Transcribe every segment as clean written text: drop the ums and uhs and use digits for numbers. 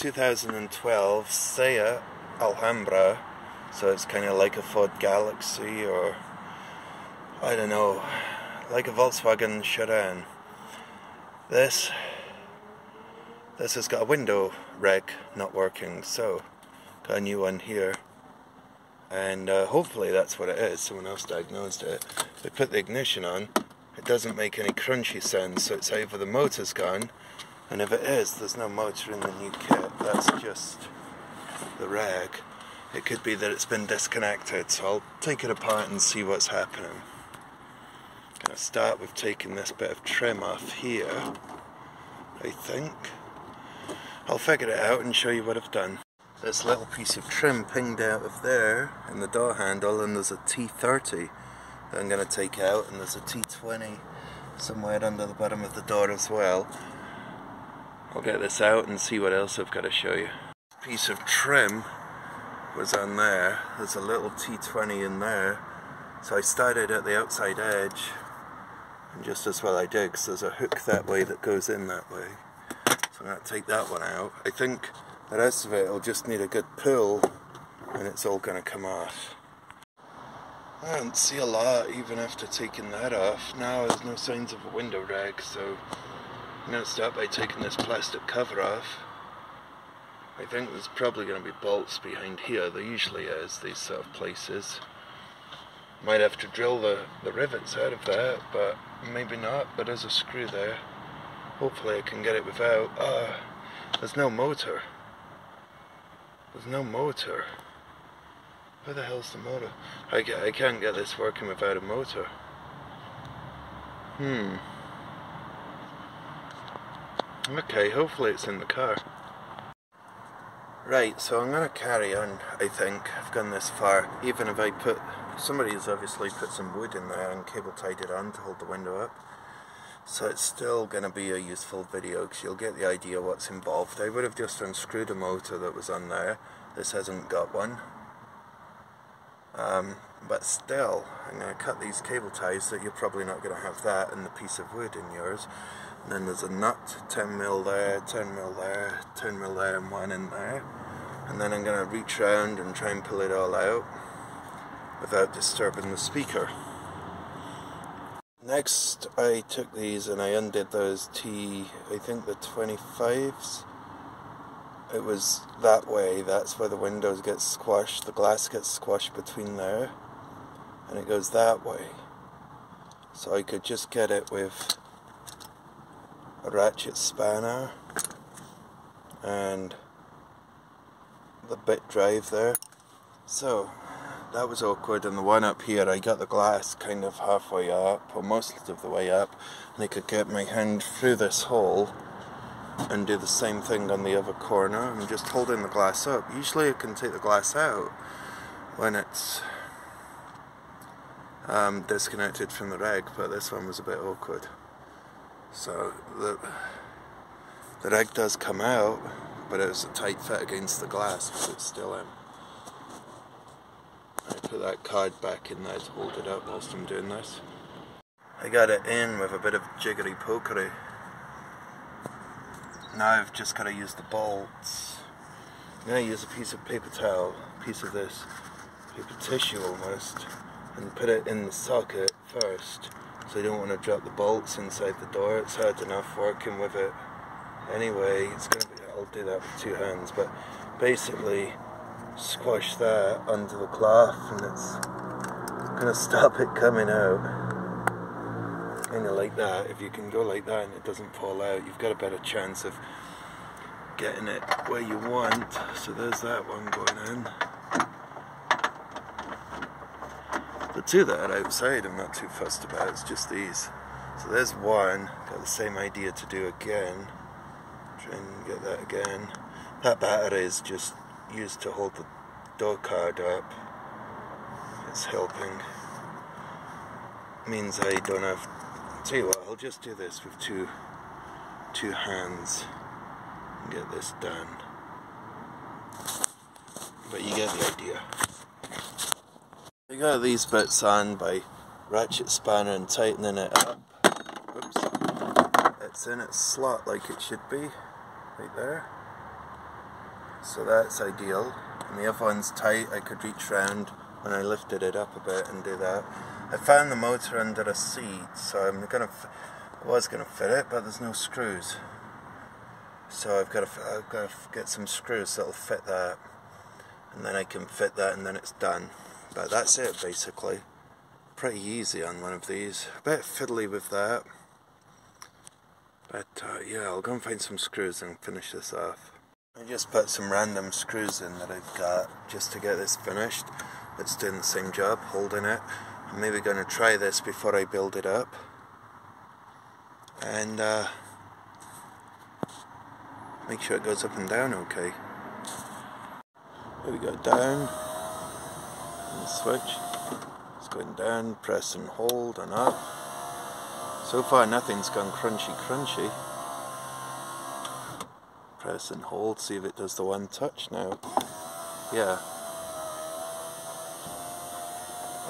2012 Seat Alhambra, so it's kind of like a Ford Galaxy, or I don't know, like a Volkswagen Charan. This has got a window reg not working, so got a new one here, and hopefully that's what it is. Someone else diagnosed it. They put the ignition on, it doesn't make any crunchy sounds, so it's either the motor's gone, and if it is, there's no motor in the new kit, that's just the reg. It could be that it's been disconnected, so I'll take it apart and see what's happening. Gonna start with taking this bit of trim off here, I think. I'll figure it out and show you what I've done. This little piece of trim pinged out of there in the door handle, and there's a T30 that I'm going to take out, and there's a T20 somewhere under the bottom of the door as well. I'll get this out and see what else I've got to show you. This piece of trim was on there. There's a little T20 in there, so I started at the outside edge, and just as well I did, because there's a hook that way that goes in that way. So I'm going to take that one out. I think the rest of it will just need a good pull and it's all going to come off. I don't see a lot even after taking that off. Now there's no signs of a window rag, so I'm going to start by taking this plastic cover off. I think there's probably going to be bolts behind here. There usually is, these sort of places. Might have to drill the rivets out of that, but maybe not. But there's a screw there. Hopefully I can get it without. There's no motor. There's no motor. Where the hell's the motor? I can't get this working without a motor. Okay, hopefully it's in the car. Right, so I'm going to carry on, I think. I've gone this far. Even if I somebody's obviously put some wood in there and cable tied it on to hold the window up. So it's still going to be a useful video, because you'll get the idea what's involved. I would have just unscrewed a motor that was on there. This hasn't got one. But still, I'm going to cut these cable ties, so you're probably not going to have that and the piece of wood in yours. And then there's a nut, 10mm there, 10mm there, 10mm there, and one in there. And then I'm going to reach around and try and pull it all out without disturbing the speaker. Next, I took these and I undid those I think the 25s. It was that way, that's where the windows get squashed, the glass gets squashed between there, and it goes that way. So I could just get it with a ratchet spanner and the bit drive there. So that was awkward, and the one up here, I got the glass kind of halfway up, or most of the way up, and I could get my hand through this hole and do the same thing on the other corner. I'm just holding the glass up. Usually I can take the glass out when it's disconnected from the reg, but this one was a bit awkward. So the reg does come out, but it was a tight fit against the glass because it's still in. I put that card back in there to hold it up whilst I'm doing this. I got it in with a bit of jiggery pokery. Now I've just got to use the bolts. I'm going to use a piece of paper towel, a piece of this paper tissue almost, and put it in the socket first, so I don't want to drop the bolts inside the door. It's hard enough working with it anyway. I'll do that with two hands, but basically squash that under the cloth and it's going to stop it coming out. Kind of like that. If you can go like that and it doesn't fall out, you've got a better chance of getting it where you want. So there's that one going in. The two that are outside I'm not too fussed about, it's just these. So there's one, got the same idea to do again. Try and get that again. That battery is just used to hold the door card up. It's helping. Means I don't have. Tell you what, I'll just do this with two hands and get this done. But you get the idea. I got these bits on by ratchet spanner and tightening it up. Whoops. It's in its slot like it should be, right there. so that's ideal. And the other one's tight, I could reach round when I lifted it up a bit and do that. I found the motor under a seat, so I was gonna fit it, but there's no screws. So I've got to get some screws that'll fit that, and then I can fit that, and then it's done. But that's it basically. Pretty easy on one of these. A bit fiddly with that, but yeah, I'll go and find some screws and finish this off. I just put some random screws in that I've got just to get this finished. It's doing the same job, holding it. I'm maybe going to try this before I build it up, and make sure it goes up and down okay. Here we go, down, and the switch. It's going down, press and hold and up. So far nothing's gone crunchy. Press and hold, see if it does the one touch now. Yeah.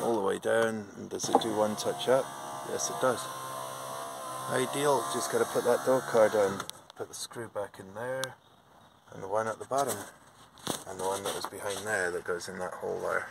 All the way down, and does it do one touch up? Yes it does. Ideal, just got to put that door card on. Put the screw back in there, and the one at the bottom, and the one that was behind there that goes in that hole there.